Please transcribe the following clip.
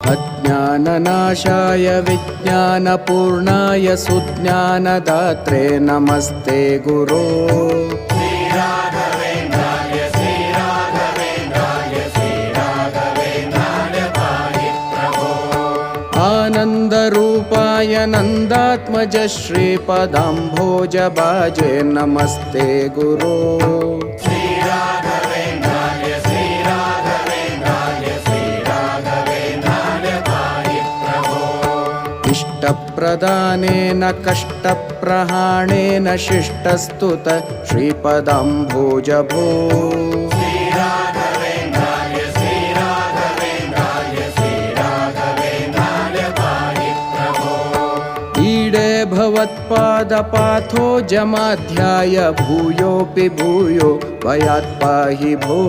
अज्ञाननाशाय विज्ञानपूर्णाय सुज्ञानदात्रे नमस्ते गुरो। आनन्दरूपाय नन्दात्मज श्रीपदाम्भोजभाजे नमस्ते गुरो। इष्टप्रदानेन कष्टप्रहाणेन शिष्टस्तुत श्रीपदाम्भोजभो। ईडे भवत्पादपाथो जमाध्याय भूयोऽपि भूयो भयात् पाहि भो।